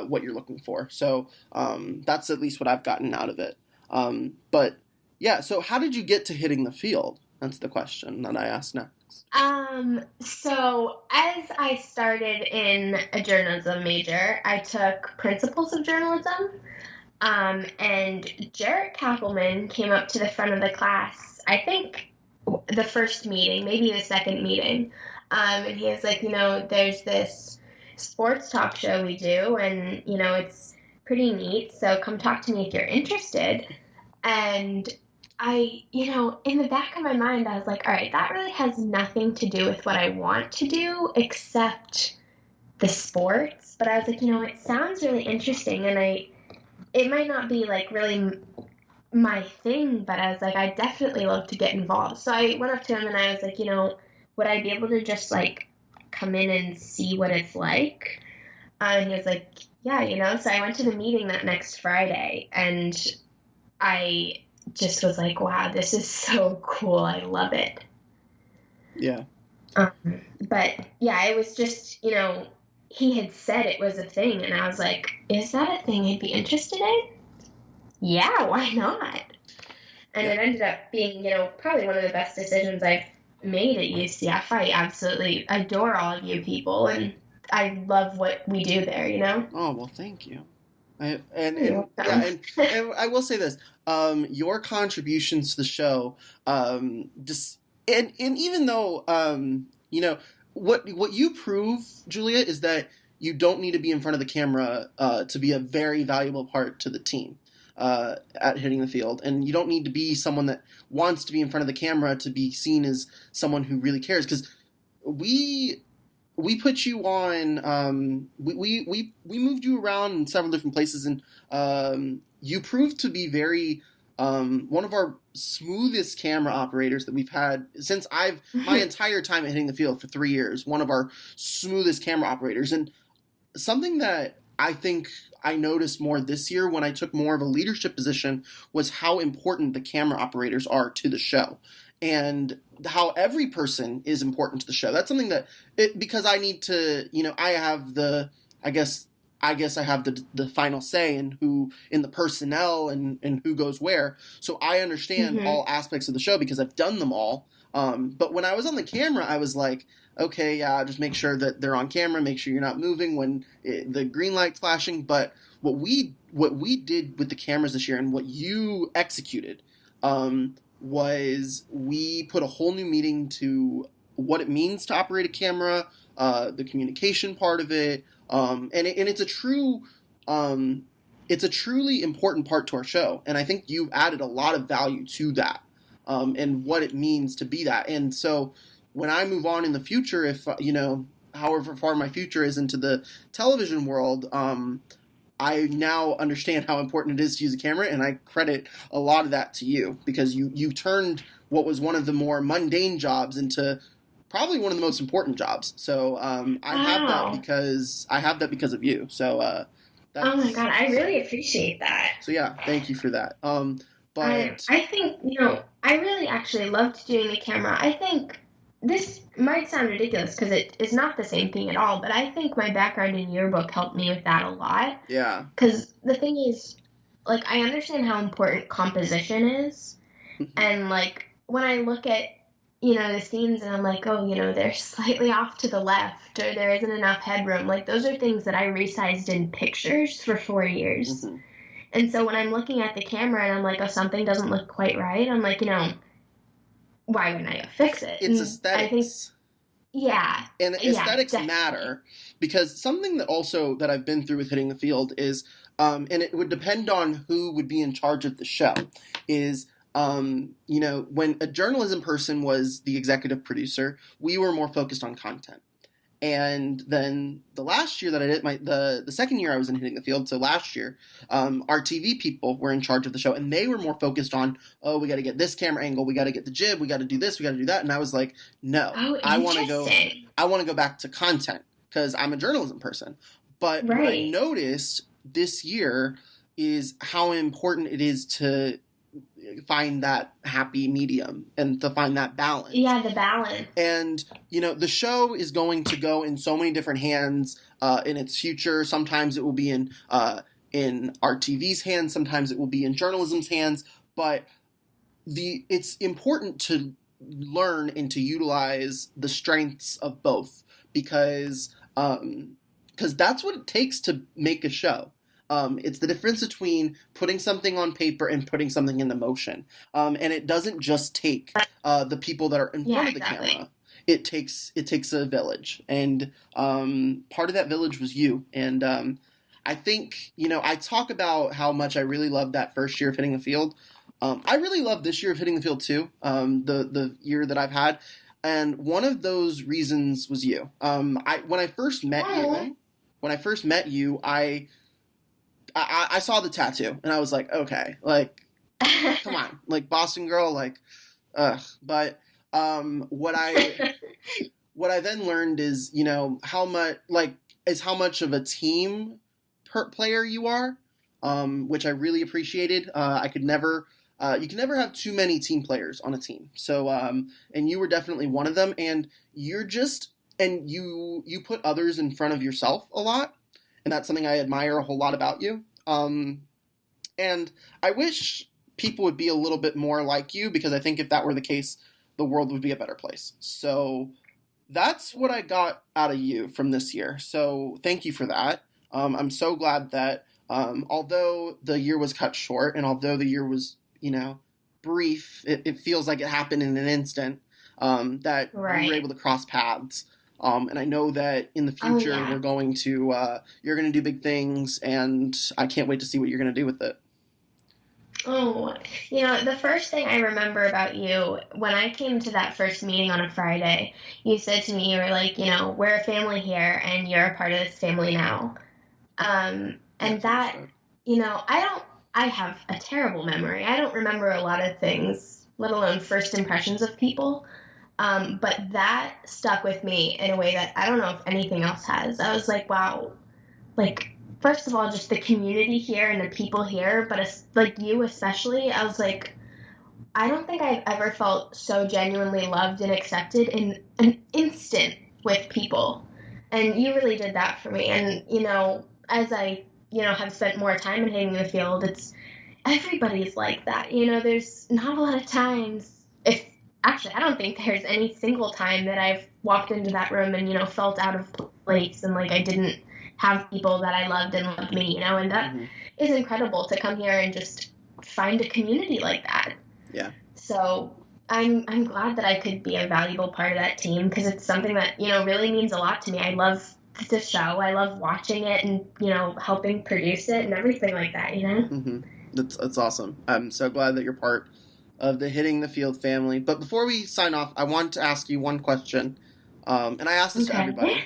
what you're looking for. So that's at least what I've gotten out of it. But yeah, so how did you get to hitting the field? That's the question that I asked next.
So as I started in a journalism major, I took principles of journalism. And Jarrett Kappelman came up to the front of the class, I think the first meeting, maybe the second meeting. And he was like, there's this sports talk show we do, and, it's pretty neat. So come talk to me if you're interested. And I, in the back of my mind, I was like, all right, that really has nothing to do with what I want to do except the sports. But I was like, it sounds really interesting. And it might not be like really my thing, but I was like, I definitely love to get involved. So I went up to him and I was like, would I be able to just like come in and see what it's like? And he was like, yeah. So I went to the meeting that next Friday, and I just was like, wow, this is so cool. I love it.
Yeah.
But yeah, it was just, he had said it was a thing, and I was like, is that a thing I'd be interested in? Yeah, why not? And it ended up being, probably one of the best decisions I've made at UCF. I absolutely adore all of you people, and I love what we do there,
Oh, well, thank you. And
You're
yeah,
welcome.
and I will say this: your contributions to the show, just and even though what you prove, Julia, is that you don't need to be in front of the camera to be a very valuable part to the team at hitting the field, and you don't need to be someone that wants to be in front of the camera to be seen as someone who really cares. Because we put you on. We moved you around in several different places, and you proved to be very one of our smoothest camera operators that we've had since my entire time at hitting the field for 3 years. One of our smoothest camera operators, and something that I think I noticed more this year when I took more of a leadership position was how important the camera operators are to the show, and how every person is important to the show. That's something that because I need to, I have I guess I have the final say in the personnel and who goes where. So I understand all aspects of the show because I've done them all. But when I was on the camera, I was like, okay, yeah, just make sure that they're on camera, make sure you're not moving when the green light's flashing. But what we did with the cameras this year and what you executed was we put a whole new meaning to what it means to operate a camera, the communication part of it, and it's a truly important part to our show. And I think you've added a lot of value to that, and what it means to be that. And so when I move on in the future, if, however far my future is into the television world, I now understand how important it is to use a camera, and I credit a lot of that to you because you turned what was one of the more mundane jobs into probably one of the most important jobs. So I have that because of you. So
oh my God, I really appreciate that.
So yeah, thank you for that. But
I think, I really actually loved doing the camera. I think this might sound ridiculous because it is not the same thing at all, but I think my background in yearbook helped me with that a lot.
Yeah.
Because the thing is, like, I understand how important composition is. And, like, when I look at, the scenes and I'm like, oh, they're slightly off to the left or there isn't enough headroom. Like, those are things that I resized in pictures for 4 years. And so when I'm looking at the camera and I'm like, oh, something doesn't look quite right, I'm like, why wouldn't I fix it?
It's aesthetics.
Yeah.
And aesthetics matter because something that I've been through with Hitting the Field is, and it would depend on who would be in charge of the show, is, when a journalism person was the executive producer, we were more focused on content. And then the last year that I did the second year I was in Hitting the Field, so last year, our TV people were in charge of the show, and they were more focused on, oh, we got to get this camera angle, we got to get the jib, we got to do this, we got to do that, and I was like, no, I want to go back to content because I'm a journalism person. But what I noticed this year is how important it is to find that happy medium and to find that balance.
Yeah, the balance.
And, the show is going to go in so many different hands in its future. Sometimes it will be in RTV's hands. Sometimes it will be in journalism's hands. But it's important to learn and to utilize the strengths of both because that's what it takes to make a show. It's the difference between putting something on paper and putting something into motion. And it doesn't just take the people that are in front of the camera. It takes a village. And part of that village was you. And I think, I talk about how much I really loved that first year of Hitting the Field. I really love this year of Hitting the Field too, the year that I've had. And one of those reasons was you. When I first met you, I saw the tattoo and I was like, okay, like, come on, like Boston girl, like, ugh. But what I then learned is, how much of a team player you are, which I really appreciated. You can never have too many team players on a team. So, and you were definitely one of them. And you put others in front of yourself a lot. And that's something I admire a whole lot about you. And I wish people would be a little bit more like you because I think if that were the case, the world would be a better place. So that's what I got out of you from this year. So thank you for that. I'm so glad that although the year was cut short and although the year was, brief, it feels like it happened in an instant, that we were able to cross paths. And I know that in the future you're going to do big things, and I can't wait to see what you're going to do with it.
Oh, the first thing I remember about you, when I came to that first meeting on a Friday, you said to me, you were like, we're a family here, and you're a part of this family now. And that, I have a terrible memory. I don't remember a lot of things, let alone first impressions of people. But that stuck with me in a way that I don't know if anything else has. I was like, wow, like first of all, just the community here and the people here, but like you especially, I was like, I don't think I've ever felt so genuinely loved and accepted in an instant with people. And you really did that for me. And, as I, have spent more time in hitting the field, everybody's like that. There's not a lot of times, actually, I don't think there's any single time that I've walked into that room and, felt out of place and like I didn't have people that I loved and loved me, and that is incredible to come here and just find a community like that.
Yeah.
So I'm glad that I could be a valuable part of that team because it's something that, really means a lot to me. I love the show. I love watching it and, helping produce it and everything like that,
That's awesome. I'm so glad that you're part of the Hitting the Field family. But before we sign off, I want to ask you one question. And I ask this to everybody.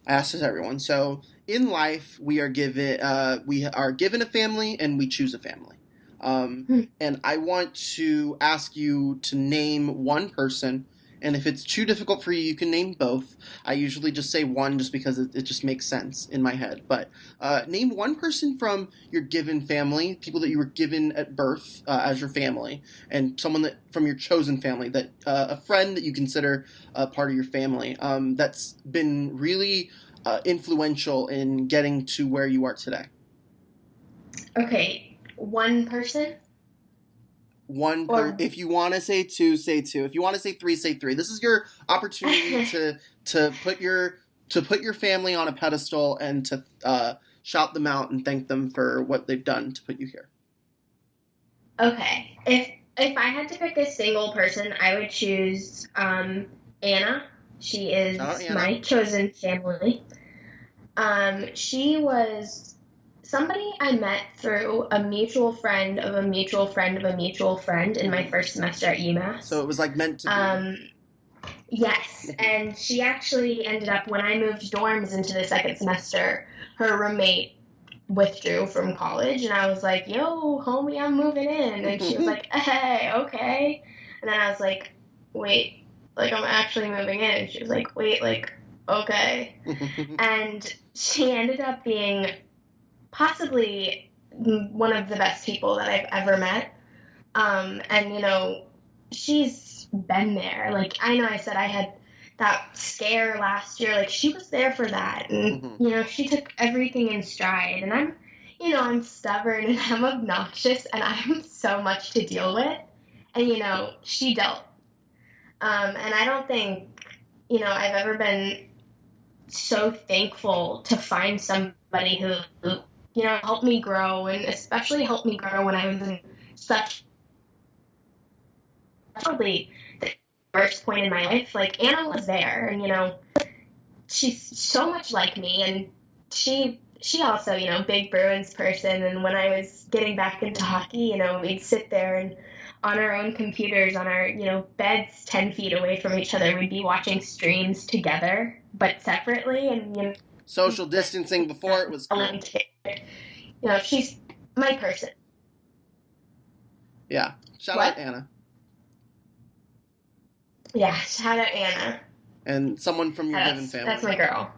I ask this to everyone. So in life, we are given a family and we choose a family. And I want to ask you to name one person, and if it's too difficult for you, you can name both. I usually just say one just because it just makes sense in my head. But name one person from your given family, people that you were given at birth as your family, and someone that from your chosen family, that a friend that you consider part of your family that's been really influential in getting to where you are today.
Okay. One person?
If you want to say two, say two. If you want to say three, say three. This is your opportunity to put your family on a pedestal and to shout them out and thank them for what they've done to put you here.
Okay. If I had to pick a single person, I would choose Anna. She is my chosen family. She was somebody I met through a mutual friend of a mutual friend of a mutual friend in my first semester at UMass.
So it was like meant to
be. Yes, and she actually ended up, when I moved dorms into the second semester, her roommate withdrew from college, and I was like, yo, homie, I'm moving in. And she was like, hey, okay. And then I was like, wait, like, I'm actually moving in. And she was like, wait, like, okay. And she ended up being possibly one of the best people that I've ever met. And, she's been there. Like, I know I said I had that scare last year. Like, she was there for that. And, she took everything in stride. And I'm stubborn and I'm obnoxious and I have so much to deal with. And, she dealt. And I don't think, I've ever been so thankful to find somebody who helped me grow, and especially helped me grow when I was in probably the worst point in my life. Like, Anna was there, and, she's so much like me, and she also, big Bruins person, and when I was getting back into hockey, we'd sit there and on our own computers, on our, beds 10 feet away from each other, we'd be watching streams together, but separately, and,
social distancing before it was cool.
She's my person.
Yeah. Shout out Anna.
Yeah, shout out Anna.
And someone from your given family.
That's my girl.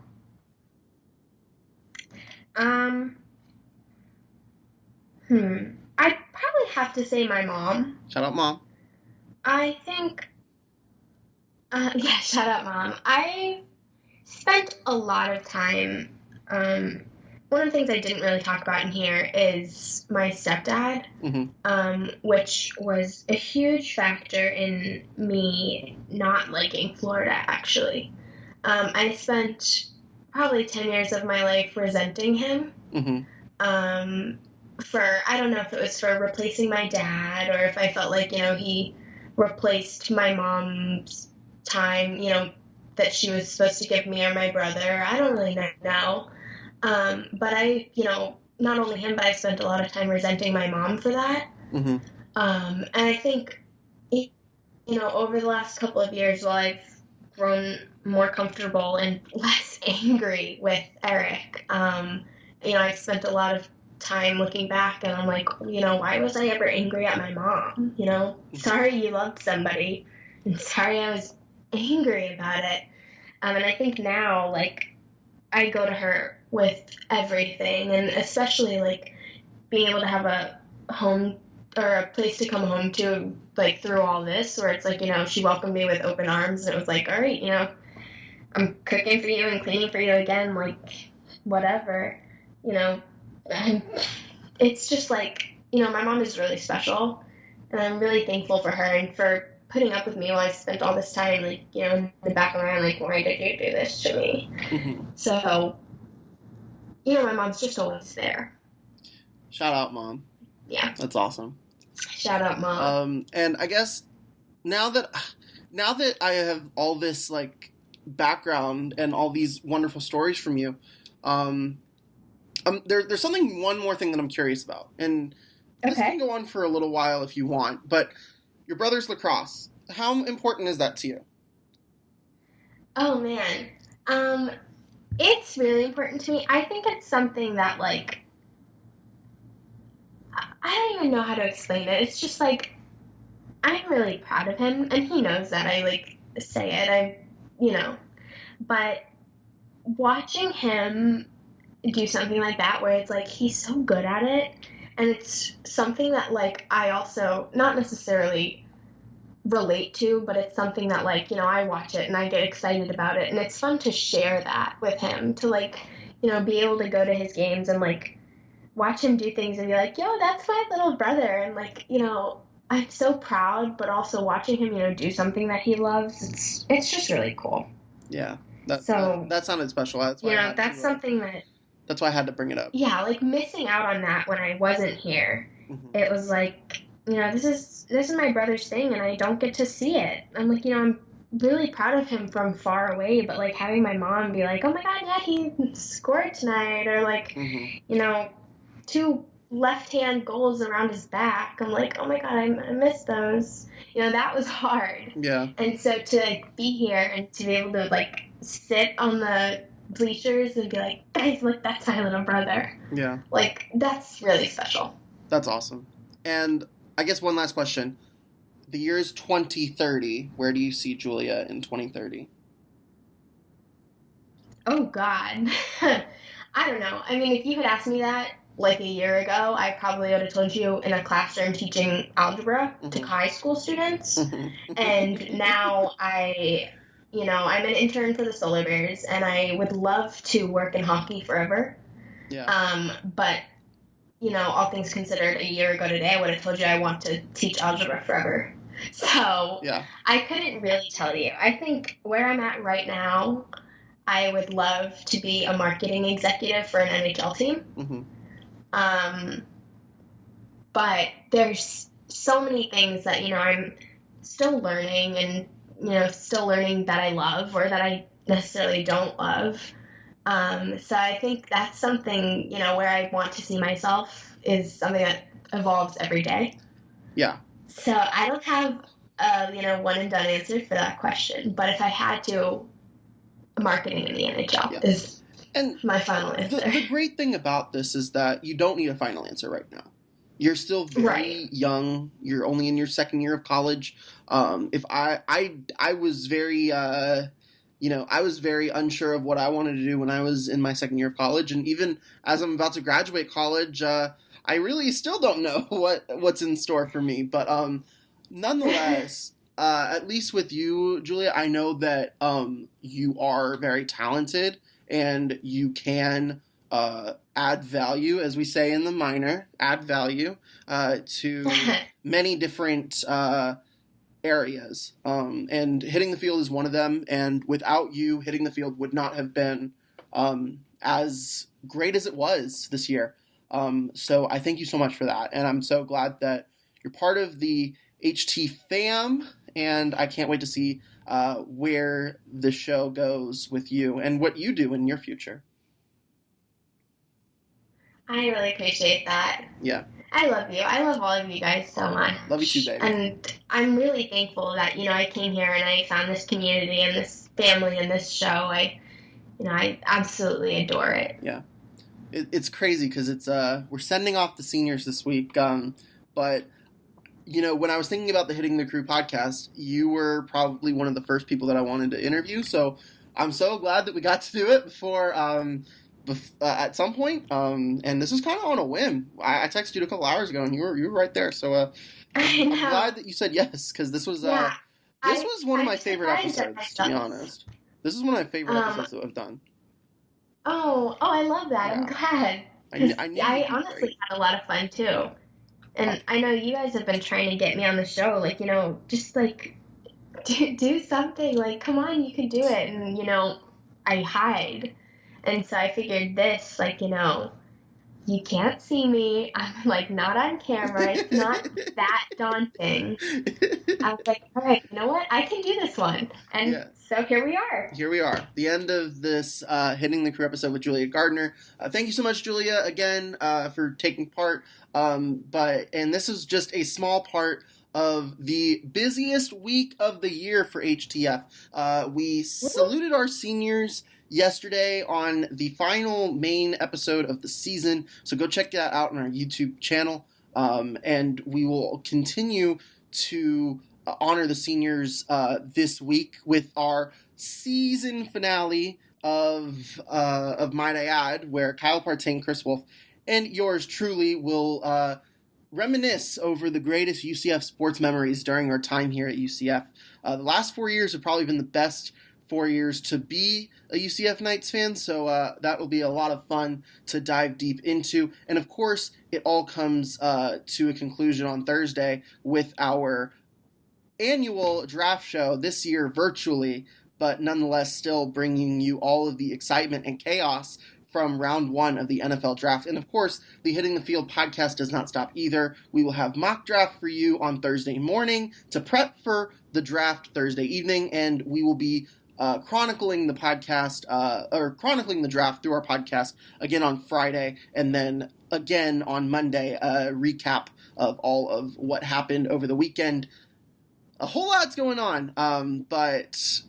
I'd probably have to say my mom.
Shout out Mom.
I think, shout out Mom. I spent a lot of time, one of the things I didn't really talk about in here is my stepdad, which was a huge factor in me not liking Florida, actually. I spent probably 10 years of my life resenting him, I don't know if it was for replacing my dad or if I felt like, he replaced my mom's time, that she was supposed to give me or my brother. I don't really know. But I, not only him, but I spent a lot of time resenting my mom for that. And I think, over the last couple of years, while I've grown more comfortable and less angry with Eric, I've spent a lot of time looking back and I'm like, why was I ever angry at my mom? Sorry you loved somebody and sorry I was angry about it. And I think now, like, I go to her with everything, and especially like being able to have a home or a place to come home to, like through all this, where it's like, she welcomed me with open arms, and it was like, all right, I'm cooking for you and cleaning for you again, like whatever, and it's just like, my mom is really special, and I'm really thankful for her and for putting up with me while I spent all this time, like, in the back of my mind, like, why did you do this to me?
Mm-hmm.
So, my mom's just always there.
Shout out, Mom.
Yeah.
That's awesome.
Shout out, Mom.
And I guess now that I have all this like background and all these wonderful stories from you, there's one more thing that I'm curious about, and this can go on for a little while if you want. But your brother's lacrosse, how important is that to you?
Oh man, it's really important to me. I think it's something that like I don't even know how to explain it. It's just like I'm really proud of him, and he knows that. I like say it. But watching him do something like that, where it's like he's so good at it, and it's something that like I also not necessarily relate to, but it's something that like I watch it and I get excited about it, and it's fun to share that with him, to like be able to go to his games and like watch him do things and be like, yo, that's my little brother, and like I'm so proud, but also watching him do something that he loves, it's just really cool.
Yeah, that sounded special. That's why
that's something that
that's why I had to bring it up.
Yeah, like missing out on that when I wasn't here, it was like, this is my brother's thing, and I don't get to see it. I'm like, I'm really proud of him from far away, but like having my mom be like, oh my god, yeah, he scored tonight, or like, 2 left-hand goals around his back. I'm like, oh my god, I miss those. That was hard.
Yeah.
And so to like, be here and to be able to like sit on the bleachers and be like, guys, look, that's my little brother.
Yeah.
Like, that's really special.
That's awesome. And I guess one last question. The year is 2030. Where do you see Julia in 2030?
Oh, God. I don't know. I mean, if you had asked me that like a year ago, I probably would have told you in a classroom teaching algebra to high school students. And now I'm an intern for the Solar Bears, and I would love to work in hockey forever.
Yeah.
But, all things considered, a year ago today, I would have told you I want to teach algebra forever. So
yeah.
I couldn't really tell you. I think where I'm at right now, I would love to be a marketing executive for an NHL team. But there's so many things that, I'm still learning, and, still learning that I love or that I necessarily don't love. So I think that's something, where I want to see myself is something that evolves every day.
Yeah.
So I don't have a, one and done answer for that question. But if I had to, marketing in the NHL is my final answer.
The great thing about this is that you don't need a final answer right now. You're still very young. You're only in your second year of college. If I was very, I was very unsure of what I wanted to do when I was in my second year of college, and even as I'm about to graduate college, I really still don't know what's in store for me. But nonetheless, at least with you, Julia, I know that you are very talented and you can add value, as we say in the minor, add value to many different areas. And hitting the field is one of them. And without you, hitting the field would not have been as great as it was this year. So I thank you so much for that. And I'm so glad that you're part of the HT fam. And I can't wait to see where the show goes with you and what you do in your future.
I really appreciate that.
Yeah.
I love you. I love all of you guys so much.
Love you too, baby.
And I'm really thankful that, I came here and I found this community and this family and this show. I absolutely adore it.
Yeah. It's crazy because we're sending off the seniors this week. But, when I was thinking about the Hitting the Crew podcast, you were probably one of the first people that I wanted to interview. So I'm so glad that we got to do it before at some point. And this is kind of on a whim. I texted you a couple hours ago, and you were right there. So
I
I'm
know.
glad that you said yes, because
Yeah,
this was one of
I'm
my favorite
surprised at
episodes, to be
myself.
honest. This is one of my favorite
Um,
episodes that I've done.
I love that. I'm
Yeah,
glad because
I knew
I
you'd be
honestly
great.
had a lot of fun too.
Uh,
And I know you guys have been trying to get me on the show, like, just like do something, like, come on, you can do it. And, I hide. And so I figured this, like, you can't see me. I'm like not on camera. It's not that daunting. I was like, all right, you know what? I can do this one. And
yeah.
so here we are.
Here we are, the end of this Hitting the Crew episode with Julia Gardiner. Thank you so much, Julia, again for taking part. And this is just a small part of the busiest week of the year for HTF. We saluted our seniors yesterday on the final main episode of the season, so go check that out on our YouTube channel. And we will continue to honor the seniors this week with our season finale of Might I Add, where Kyle Partain, Chris Wolf, and yours truly will reminisce over the greatest UCF sports memories during our time here at UCF. The last 4 years have probably been the best 4 years to be a UCF Knights fan, so that will be a lot of fun to dive deep into. And of course, it all comes to a conclusion on Thursday with our annual draft show, this year virtually, but nonetheless still bringing you all of the excitement and chaos from round one of the NFL draft. And of course, the Hitting the Field podcast does not stop either. We will have mock draft for you on Thursday morning to prep for the draft Thursday evening, and we will be chronicling the podcast or chronicling the draft through our podcast again on Friday, and then again on Monday, a recap of all of what happened over the weekend. A whole lot's going on, but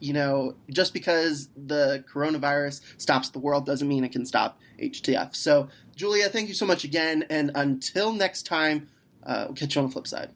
just because the coronavirus stops the world doesn't mean it can stop HTF. So, Julia, thank you so much again, and until next time, we'll catch you on the flip side.